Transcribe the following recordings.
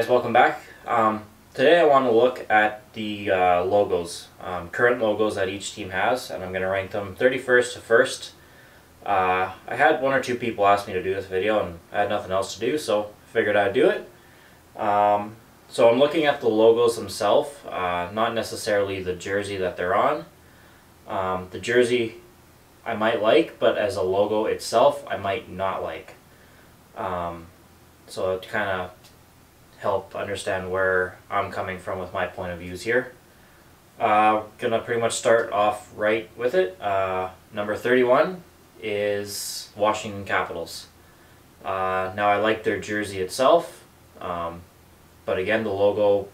guys, welcome back. Today I want to look at the logos, current logos that each team has, and I'm going to rank them 31st to 1st. I had one or two people ask me to do this video and I had nothing else to do, so I figured I'd do it. So I'm looking at the logos themselves, not necessarily the jersey that they're on. The jersey I might like, but as a logo itself I might not like. So to kind of help understand where I'm coming from with my point of views here. Gonna pretty much start off right with it. Number 31 is Washington Capitals. Now I like their jersey itself, but again the logo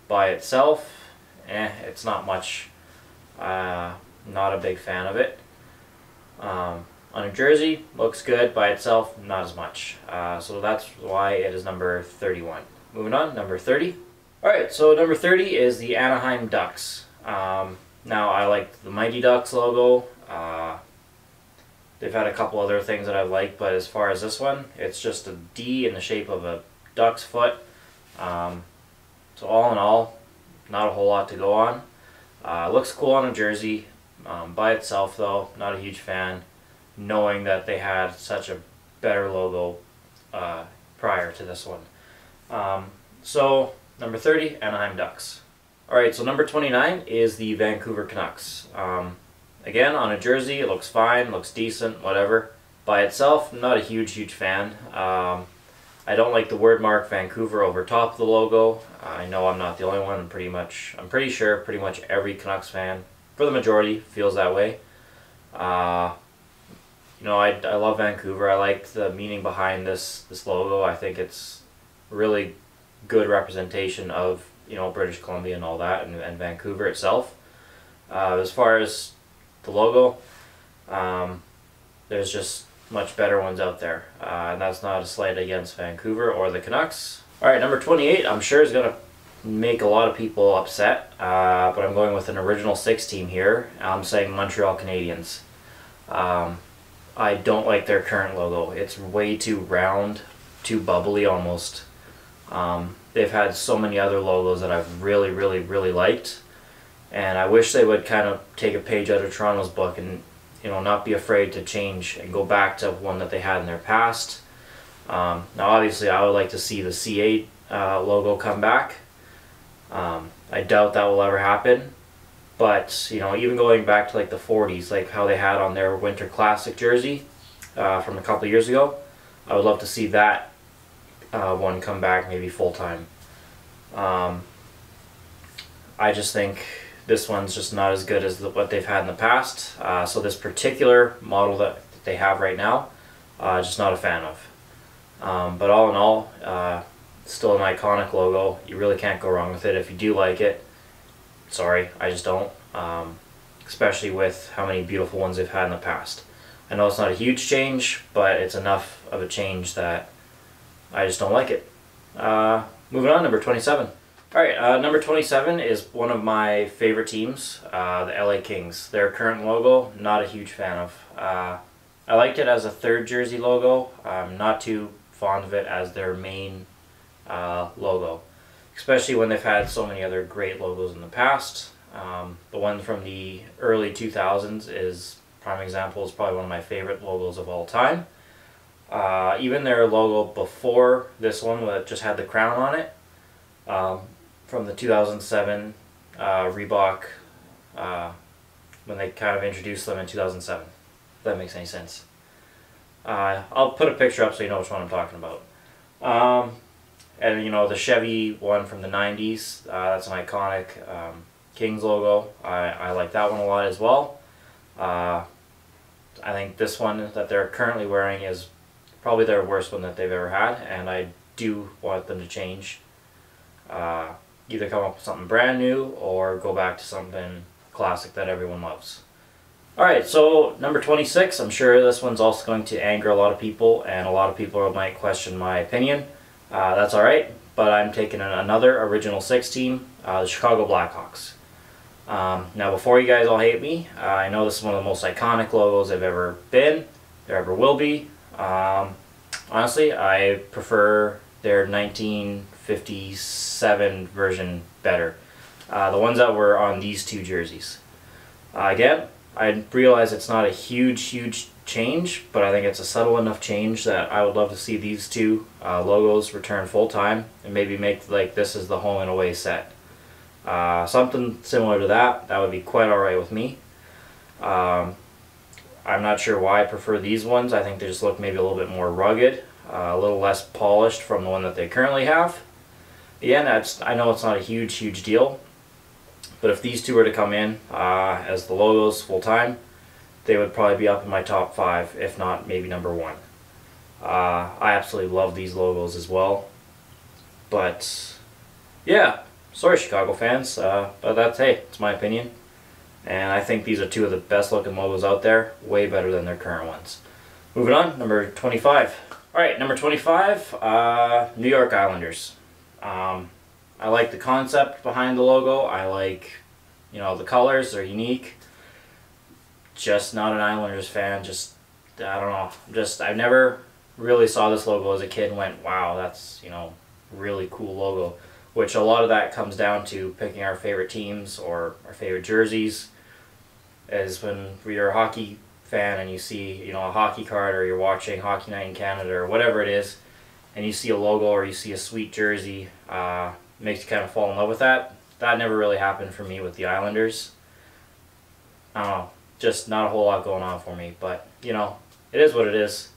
by itself, it's not much. Not a big fan of it. On a jersey, looks good by itself, not as much. So that's why it is number 31. Moving on, number 30. Alright, so number 30 is the Anaheim Ducks. Now I like the Mighty Ducks logo. They've had a couple other things that I like, but as far as this one, it's just a D in the shape of a duck's foot. So all in all, not a whole lot to go on. Looks cool on a jersey. By itself though, not a huge fan, knowing that they had such a better logo prior to this one. So number 30, Anaheim Ducks. Alright, so number 29 is the Vancouver Canucks. Again, on a jersey, it looks fine, looks decent, whatever. By itself, not a huge fan. I don't like the word mark Vancouver over top of the logo. I know I'm not the only one. I'm pretty sure pretty much every Canucks fan, for the majority, feels that way. You know, I love Vancouver. I like the meaning behind this logo. I think it's really good representation of, you know, British Columbia and all that, and Vancouver itself. As far as the logo, there's just much better ones out there, and that's not a slight against Vancouver or the Canucks. Alright, number 28 I'm sure is going to make a lot of people upset, but I'm going with an original 6 team here. I'm saying Montreal Canadiens. I don't like their current logo. It's way too round, too bubbly almost. They've had so many other logos that I've really liked, and I wish they would kind of take a page out of Toronto's book and, you know, not be afraid to change and go back to one that they had in their past. Now obviously I would like to see the C8 logo come back. I doubt that will ever happen, but you know, even going back to like the 40s, like how they had on their Winter Classic jersey from a couple years ago, I would love to see that one come back, maybe full time. I just think this one's just not as good as what they've had in the past. So this particular model that they have right now, just not a fan of. But all in all, still an iconic logo. You really can't go wrong with it. If you do like it, sorry, I just don't. Especially with how many beautiful ones they've had in the past. I know it's not a huge change, but it's enough of a change that I just don't like it. Moving on, number 27. Alright, number 27 is one of my favorite teams, the LA Kings. Their current logo, not a huge fan of. I liked it as a third jersey logo. I'm not too fond of it as their main logo, especially when they've had so many other great logos in the past. The one from the early 2000s is prime example, is probably one of my favorite logos of all time. Even their logo before this one, that just had the crown on it, from the 2007 Reebok, when they kind of introduced them in 2007, if that makes any sense. I'll put a picture up so you know which one I'm talking about. And you know, the Chevy one from the 90s, that's an iconic Kings logo. I like that one a lot as well. I think this one that they're currently wearing is probably their worst one that they've ever had, and I do want them to change. Either come up with something brand new or go back to something classic that everyone loves. Alright, so number 26, I'm sure this one's also going to anger a lot of people, and a lot of people might question my opinion. That's alright, but I'm taking another original 6 team, the Chicago Blackhawks. Now before you guys all hate me, I know this is one of the most iconic logos they've ever been, there ever will be. Honestly, I prefer their 1957 version better. The ones that were on these two jerseys. Again, I realize it's not a huge change, but I think it's a subtle enough change that I would love to see these two logos return full time and maybe make like this is the home and away set. Something similar to that would be quite alright with me. I'm not sure why I prefer these ones. I think they just look maybe a little bit more rugged, a little less polished from the one that they currently have. Again, I know it's not a huge deal, but if these two were to come in as the logos full time, they would probably be up in my top 5, if not maybe number 1. I absolutely love these logos as well. But yeah, sorry Chicago fans, but that's, hey, it's my opinion. And I think these are two of the best looking logos out there, way better than their current ones. Moving on, number 25. Alright, number 25, New York Islanders. I like the concept behind the logo. I like, you know, the colors are unique. Just not an Islanders fan. Just, I don't know. I never really saw this logo as a kid and went, wow, that's, you know, really cool logo. Which a lot of that comes down to picking our favorite teams or our favorite jerseys. As when you're a hockey fan and you see, you know, a hockey card, or you're watching Hockey Night in Canada or whatever it is, and you see a logo or you see a sweet jersey, makes you kind of fall in love with that. That never really happened for me with the Islanders. I don't know, just not a whole lot going on for me, but you know, it is what it is.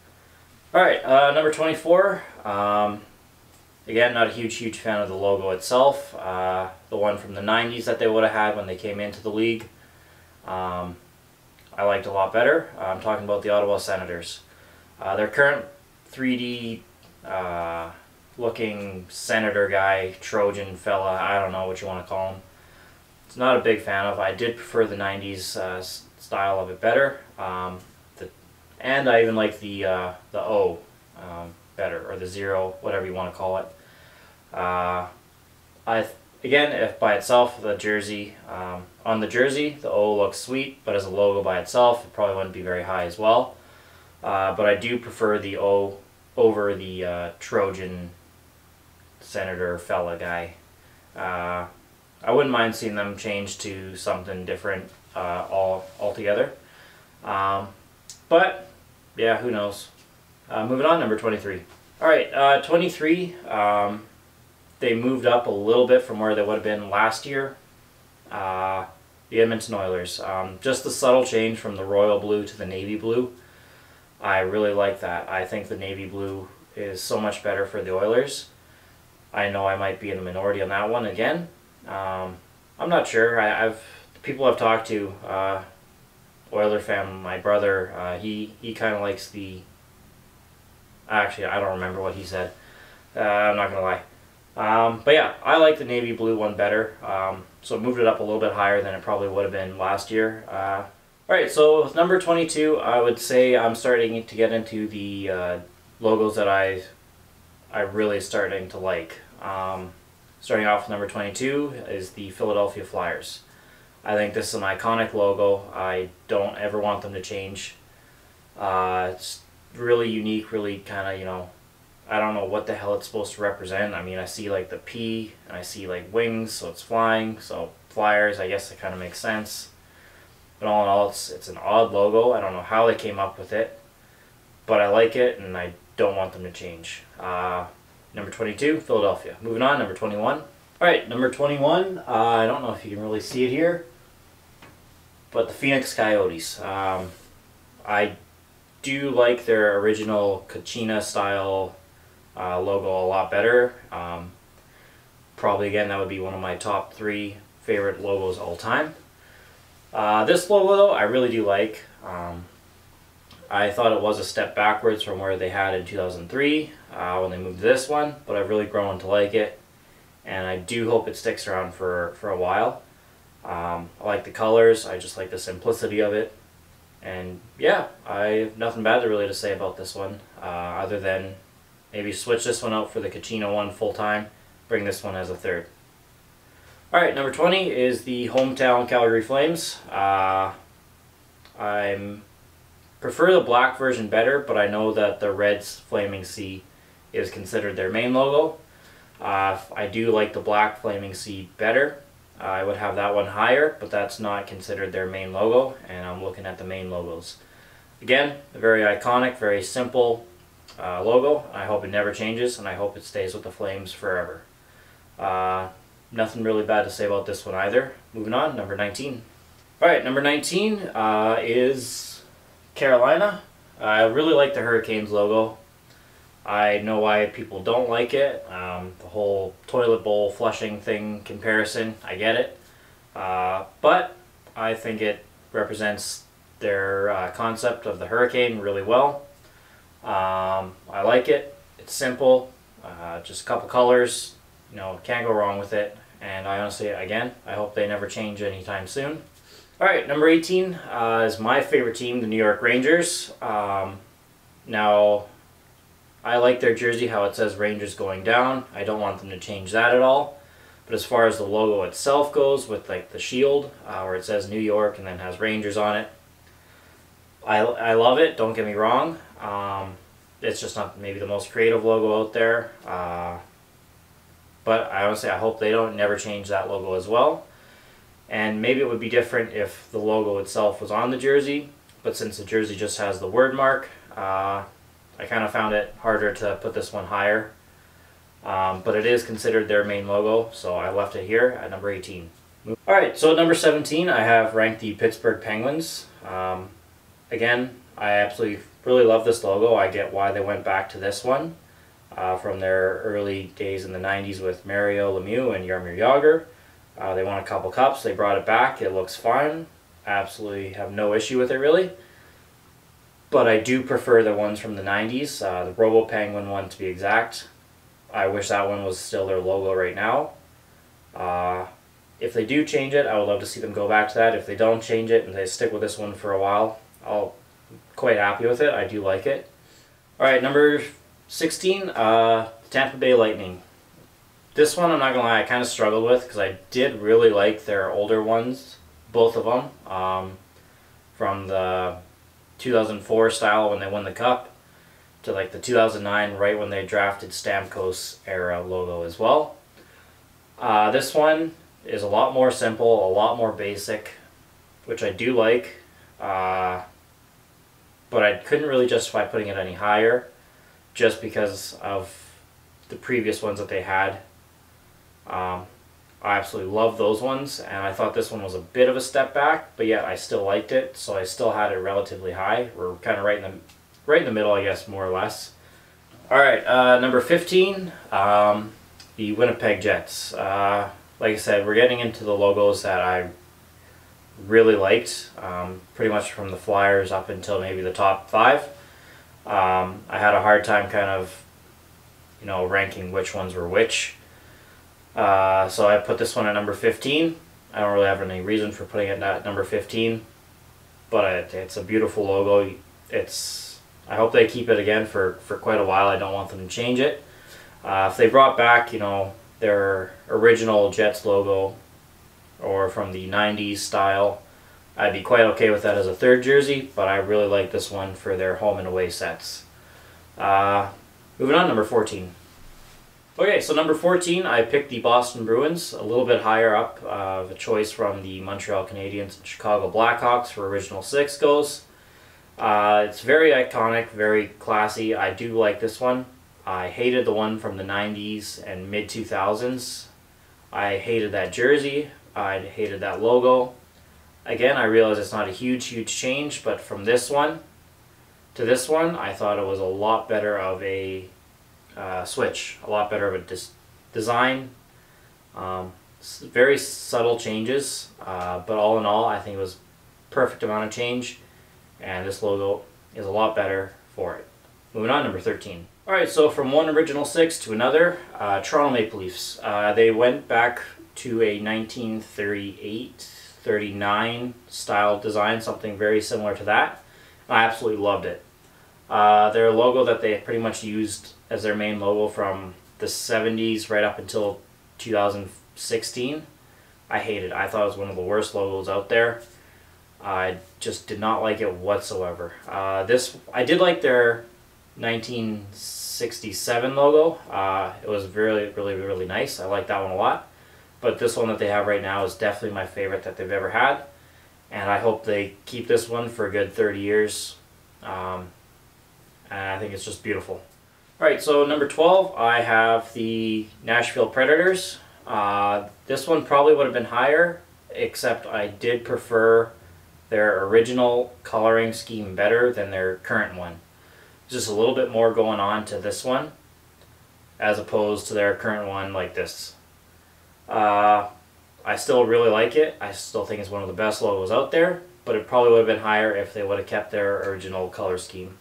Alright, number 24. Again, not a huge fan of the logo itself. The one from the 90s that they would have had when they came into the league, I liked a lot better. I'm talking about the Ottawa Senators. Their current 3D looking senator guy, Trojan fella, I don't know what you want to call him. It's not a big fan of. I did prefer the 90s style of it better. And I even like the O better, or the 0, whatever you want to call it. Again, if by itself, the jersey, on the jersey, the O looks sweet, but as a logo by itself, it probably wouldn't be very high as well. But I do prefer the O over the Trojan senator fella guy. I wouldn't mind seeing them change to something different altogether. But, yeah, who knows. Moving on, number 23. Alright, 23, they moved up a little bit from where they would have been last year. The Edmonton Oilers. Just the subtle change from the royal blue to the navy blue. I really like that. I think the navy blue is so much better for the Oilers. I know I might be in the minority on that one again. I'm not sure. The people I've talked to, Oiler fan, my brother, he kind of likes the... Actually, I don't remember what he said. I'm not going to lie. But yeah, I like the navy blue one better. So I moved it up a little bit higher than it probably would have been last year. Alright, so with number 22, I would say I'm starting to get into the logos that I really starting to like. Starting off with number 22 is the Philadelphia Flyers. I think this is an iconic logo. I don't ever want them to change. It's really unique, really kind of, you know, I don't know what the hell it's supposed to represent. I mean, I see like the P, and I see like wings, so it's flying, so Flyers, I guess it kind of makes sense. But all in all, it's an odd logo. I don't know how they came up with it, but I like it, and I don't want them to change. Number 22, Philadelphia. Moving on, number 21. Alright, number 21, I don't know if you can really see it here, but the Phoenix Coyotes. I do like their original Kachina style logo a lot better. Probably again, that would be one of my top 3 favorite logos all time. This logo though, I really do like. I thought it was a step backwards from where they had in 2003 when they moved to this one, but I've really grown to like it, and I do hope it sticks around for a while. I like the colors, I just like the simplicity of it. And yeah, I have nothing bad really to say about this one, other than maybe switch this one out for the Kachina one full time, bring this one as a third. Alright, number 20 is the hometown Calgary Flames. I prefer the black version better, but I know that the Reds Flaming Sea is considered their main logo. I do like the black Flaming Sea better. I would have that one higher, but that's not considered their main logo, and I'm looking at the main logos. Again, a very iconic, very simple logo. I hope it never changes, and I hope it stays with the Flames forever. Nothing really bad to say about this one either. Moving on, number 19. Alright, number 19 is Carolina. I really like the Hurricanes logo. I know why people don't like it. The whole toilet bowl flushing thing comparison, I get it. But I think it represents their concept of the Hurricane really well. I like it. It's simple. Just a couple colors. You know, can't go wrong with it. And I honestly, again, I hope they never change anytime soon. Alright, number 18 is my favorite team, the New York Rangers. Now, I like their jersey, how it says Rangers going down. I don't want them to change that at all. But as far as the logo itself goes, with like the shield, where it says New York and then has Rangers on it, I love it, don't get me wrong. It's just not maybe the most creative logo out there. But I honestly, I hope they don't never change that logo as well. And maybe it would be different if the logo itself was on the jersey, but since the jersey just has the word mark, I kind of found it harder to put this one higher. But it is considered their main logo, so I left it here at number 18. Alright, so at number 17 I have ranked the Pittsburgh Penguins. Again, I absolutely really love this logo. I get why they went back to this one. From their early days in the 90s with Mario Lemieux and Jaromir Jagr. They won a couple cups, they brought it back, it looks fine. Absolutely have no issue with it really. But I do prefer the ones from the 90s, the Robo Penguin one to be exact. I wish that one was still their logo right now. If they do change it, I would love to see them go back to that. If they don't change it and they stick with this one for a while, I'll be quite happy with it. I do like it. Alright, number 16, Tampa Bay Lightning. This one, I'm not going to lie, I kind of struggled with because I did really like their older ones, both of them. From the 2004 style when they won the Cup to like the 2009, right when they drafted Stamkos era logo as well. This one is a lot more simple, a lot more basic, which I do like. But I couldn't really justify putting it any higher just because of the previous ones that they had. I absolutely love those ones, and I thought this one was a bit of a step back, but yet I still liked it, so I still had it relatively high. We're kind of right in the middle, I guess, more or less. Alright, number 15, the Winnipeg Jets. Like I said, we're getting into the logos that I really liked, pretty much from the Flyers up until maybe the top 5. I had a hard time kind of, ranking which ones were which. So I put this one at number 15. I don't really have any reason for putting it at number 15, but it's a beautiful logo. I hope they keep it again for quite a while. I don't want them to change it. If they brought back, their original Jets logo, or from the 90s style, I'd be quite okay with that as a third jersey, but I really like this one for their home and away sets. Moving on, number 14. Okay, so number 14, I picked the Boston Bruins, a little bit higher up. The choice from the Montreal Canadiens and Chicago Blackhawks for original 6 goes. It's very iconic, very classy. I do like this one. I hated the one from the 90s and mid-2000s. I hated that jersey. I hated that logo. Again, I realize it's not a huge change, but from this one to this one, I thought it was a lot better of a switch, a lot better of a design. Very subtle changes, but all in all, I think it was perfect amount of change, and this logo is a lot better for it. Moving on, number 13. Alright, so from one original 6 to another, Toronto Maple Leafs. They went back to a 1938-39 style design, something very similar to that. I absolutely loved it. Their logo that they pretty much used as their main logo from the 70s right up until 2016, I hated it. I thought it was one of the worst logos out there. I just did not like it whatsoever. I did like their 1967 logo. It was really nice. I like that one a lot. But this one that they have right now is definitely my favorite that they've ever had. And I hope they keep this one for a good 30 years. And I think it's just beautiful. Alright, so number 12, I have the Nashville Predators. This one probably would have been higher, except I did prefer their original coloring scheme better than their current one. There's just a little bit more going on to this one, as opposed to their current one like this. I still really like it. I still think it's one of the best logos out there, but it probably would have been higher if they would have kept their original color scheme.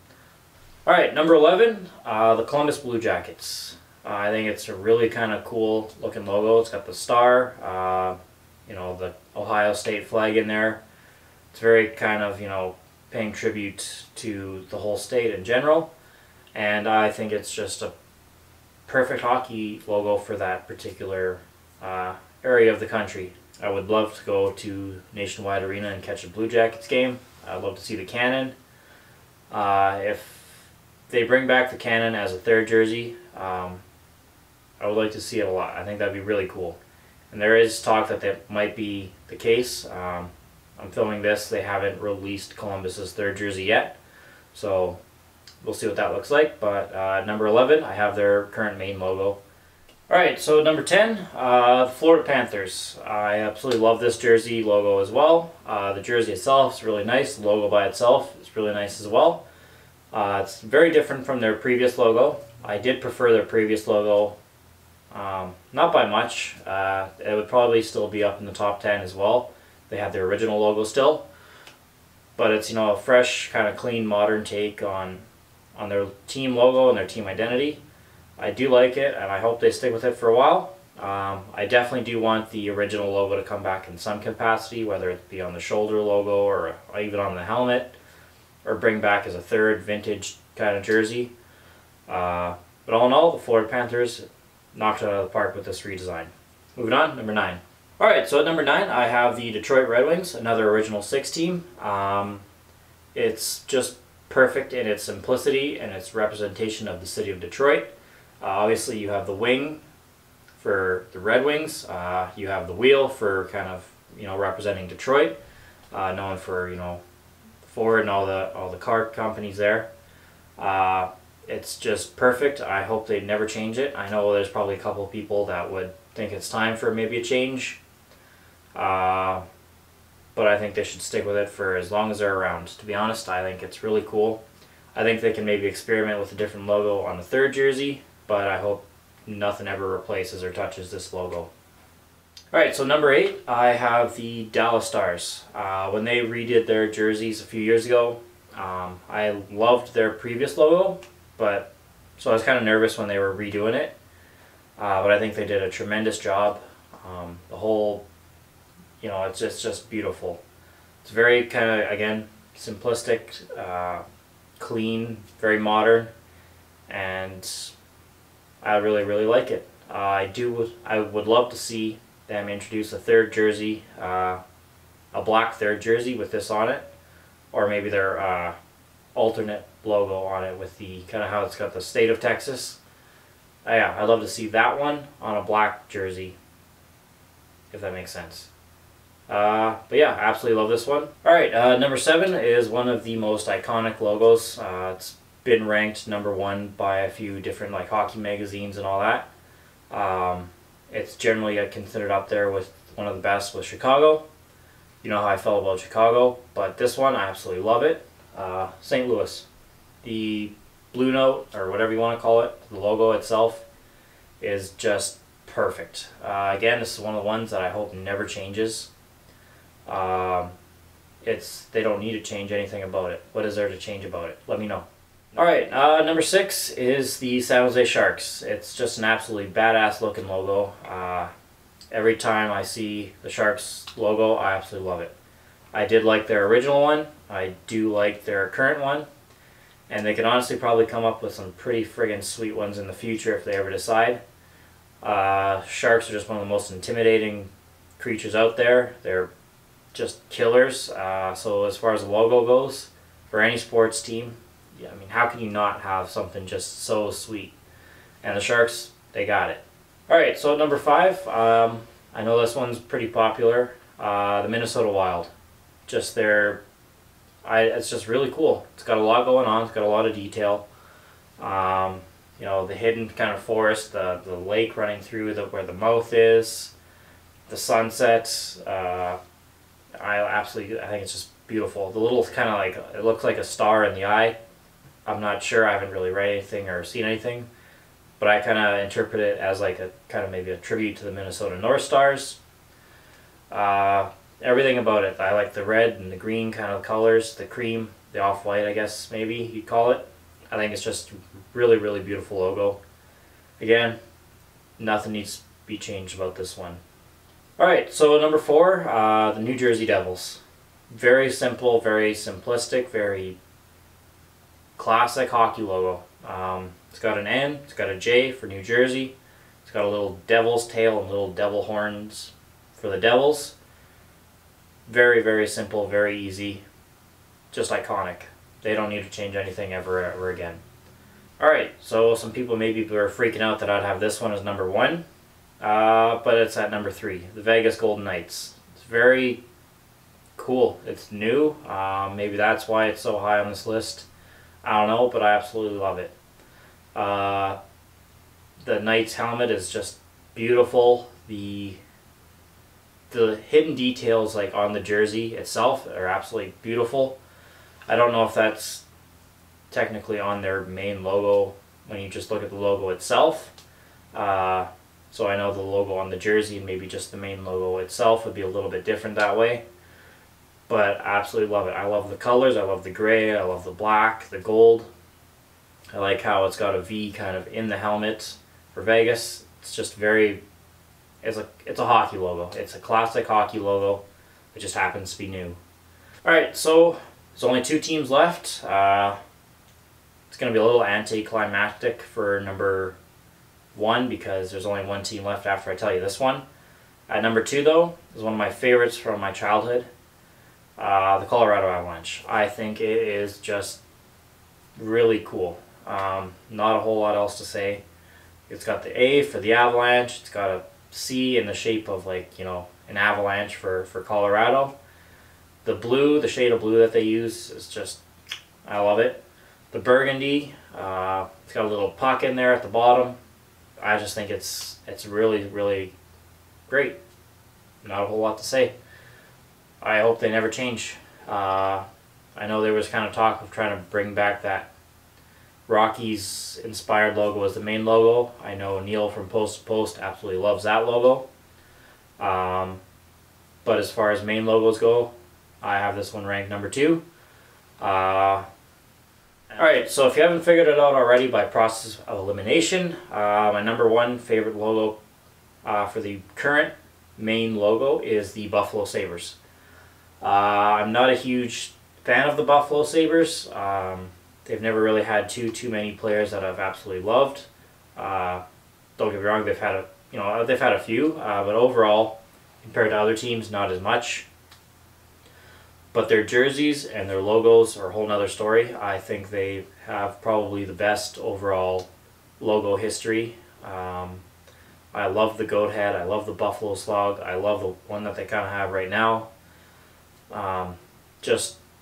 Alright, number 11, the Columbus Blue Jackets. I think it's a really kind of cool looking logo. It's got the star, you know, the Ohio State flag in there. It's very kind of, you know, paying tribute to the whole state in general. And I think it's just a perfect hockey logo for that particular area of the country. I would love to go to Nationwide Arena and catch a Blue Jackets game. I'd love to see the cannon. If they bring back the cannon as a third jersey, I would like to see it a lot. I think that'd be really cool. And there is talk that that might be the case. I'm filming this. They haven't released Columbus's third jersey yet. So we'll see what that looks like. But number 11, I have their current main logo. Alright, so number 10, the Florida Panthers. I absolutely love this jersey logo as well. The jersey itself is really nice. The logo by itself is really nice as well. It's very different from their previous logo. I did prefer their previous logo, not by much. It would probably still be up in the top 10 as well. They have their original logo still. But it's, you know, a fresh, kind of clean, modern take on their team logo and their team identity. I do like it, and I hope they stick with it for a while. I definitely do want the original logo to come back in some capacity, whether it be on the shoulder logo or even on the helmet, or bring back as a third vintage kind of jersey. But all in all, the Florida Panthers knocked it out of the park with this redesign. Moving on, number 9. Alright, so at number 9, I have the Detroit Red Wings, another Original 6 team. It's just perfect in its simplicity and its representation of the city of Detroit. Obviously, you have the wing for the Red Wings. You have the wheel for kind of, you know, representing Detroit, known for, you know, Ford and all the car companies there. It's just perfect. I hope they never change it. I know there's probably a couple of people that would think it's time for maybe a change, but I think they should stick with it for as long as they're around. To be honest, I think it's really cool. I think they can maybe experiment with a different logo on the third jersey, but I hope nothing ever replaces or touches this logo. Alright, so number 8, I have the Dallas Stars. When they redid their jerseys a few years ago, I loved their previous logo, so I was kind of nervous when they were redoing it. But I think they did a tremendous job. The whole, you know, it's just beautiful. It's very kind of, again, simplistic, clean, very modern, and I really like it. I would love to see them introduce a third jersey, a black third jersey with this on it, or maybe their alternate logo on it with the kind of how it's got the state of Texas. Yeah, I'd love to see that one on a black jersey, if that makes sense. But yeah, I absolutely love this one. Alright, number 7 is one of the most iconic logos. It's been ranked number 1 by a few different like hockey magazines and all that. It's generally considered up there with one of the best with Chicago. You know how I felt about Chicago, but this one, I absolutely love it. St. Louis. The Blue Note, or whatever you want to call it, the logo itself is just perfect. Again, this is one of the ones that I hope never changes. They don't need to change anything about it. What is there to change about it? Let me know. Alright, number 6 is the San Jose Sharks. It's just an absolutely badass looking logo. Every time I see the Sharks logo, I absolutely love it. I did like their original one. I do like their current one. And they can honestly probably come up with some pretty friggin' sweet ones in the future if they ever decide. Sharks are just one of the most intimidating creatures out there. They're just killers. So as far as the logo goes, for any sports team, I mean, how can you not have something just so sweet? And the Sharks, they got it. All right, so at number 5, I know this one's pretty popular. The Minnesota Wild. Just it's just really cool. It's got a lot going on. It's got a lot of detail. You know, the hidden kind of forest, the lake running through where the mouth is, the sunset. I think it's just beautiful. The little kind of like, it looks like a star in the eye. I'm not sure. I haven't really read anything or seen anything, but I kind of interpret it as like a kind of maybe a tribute to the Minnesota North Stars. Everything about it. I like the red and the green kind of colors, the cream, the off-white, I guess maybe you'd call it. I think it's just really, really beautiful logo. Again, nothing needs to be changed about this one. Alright, so number 4, the New Jersey Devils. Very simple, very simplistic, very classic hockey logo. It's got an N, it's got a J for New Jersey, it's got a little devil's tail and little devil horns for the Devils. Very, very simple, very easy, just iconic. They don't need to change anything ever again. Alright, so some people maybe were freaking out that I'd have this one as number 1, but it's at number 3, the Vegas Golden Knights. It's very cool. It's new. Maybe that's why it's so high on this list. I don't know, but I absolutely love it. The Knights helmet is just beautiful. The hidden details like on the jersey itself are absolutely beautiful. I don't know if that's technically on their main logo when you just look at the logo itself. So I know the logo on the jersey and maybe just the main logo itself would be a little bit different that way. But I absolutely love it. I love the colors. I love the gray. I love the black, the gold. I like how it's got a V kind of in the helmet for Vegas. It's just very, it's a hockey logo. It's a classic hockey logo. It just happens to be new. Alright, so there's only 2 teams left. It's going to be a little anticlimactic for number 1 because there's only 1 team left after I tell you this one. At number 2 though, is one of my favorites from my childhood. The Colorado Avalanche. I think it is just really cool. Not a whole lot else to say. It's got the A for the Avalanche. It's got a C in the shape of like, you know, an avalanche for Colorado. The blue, the shade of blue that they use is just, I love it. The burgundy, it's got a little puck in there at the bottom. I just think it's really, really great. Not a whole lot to say. I hope they never change. I know there was kind of talk of trying to bring back that Rockies inspired logo as the main logo. I know Neil from Post to Post absolutely loves that logo. But as far as main logos go, I have this one ranked number 2. Alright, so if you haven't figured it out already by process of elimination, my number 1 favorite logo for the current main logo is the Buffalo Sabres. I'm not a huge fan of the Buffalo Sabres. They've never really had too many players that I've absolutely loved. Don't get me wrong, they've had a few, but overall, compared to other teams, not as much. But their jerseys and their logos are a whole nother story. I think they have probably the best overall logo history. I love the goat head. I love the buffalo slug. I love the one that they kind of have right now.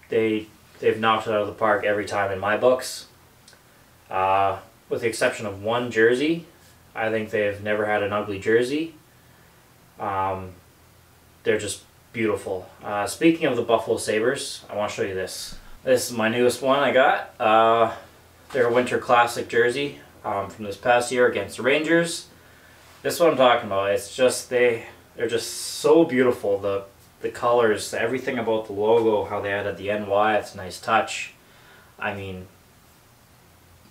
They've knocked it out of the park every time in my books. With the exception of one jersey, I think they've never had an ugly jersey. They're just beautiful. Speaking of the Buffalo Sabres, I want to show you this. This is my newest one I got. Their Winter Classic jersey from this past year against the Rangers. This is what I'm talking about. It's just they're just so beautiful. The colors, everything about the logo, how they added the NY, it's a nice touch. I mean,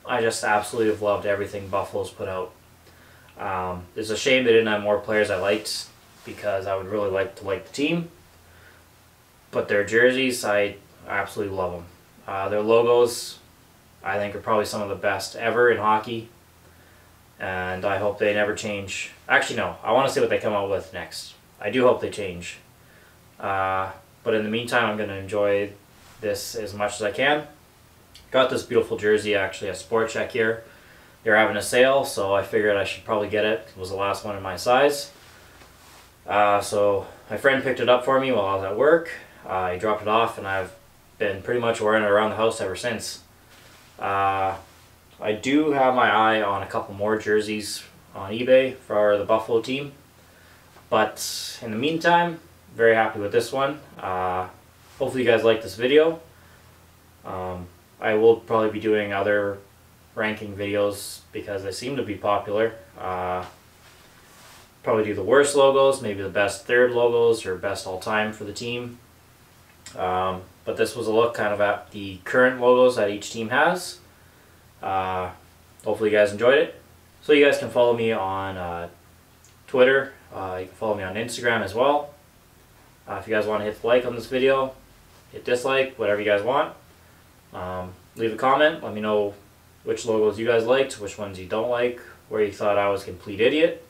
I just absolutely have loved everything Buffalo's put out. It's a shame they didn't have more players I liked because I would really like to like the team. But their jerseys, I absolutely love them. Their logos, I think, are probably some of the best ever in hockey. And I hope they never change. Actually, no. I want to see what they come out with next. I do hope they change. But in the meantime, I'm going to enjoy this as much as I can. Got this beautiful jersey actually at Sport Check here. They're having a sale, so I figured I should probably get it. It was the last one in my size. So my friend picked it up for me while I was at work. He dropped it off, and I've been pretty much wearing it around the house ever since. I do have my eye on a couple more jerseys on eBay for the Buffalo team, but in the meantime, very happy with this one. Hopefully you guys like this video. I will probably be doing other ranking videos because they seem to be popular. Probably do the worst logos, maybe the best third logos or best all time for the team. But this was a look kind of at the current logos that each team has. Hopefully you guys enjoyed it. So you guys can follow me on Twitter. You can follow me on Instagram as well. If you guys want to hit the like on this video, hit dislike, whatever you guys want. Leave a comment. Let me know which logos you guys liked, which ones you don't like, where you thought I was a complete idiot.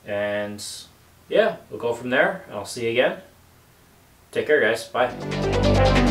And yeah, we'll go from there, and I'll see you again. Take care, guys. Bye.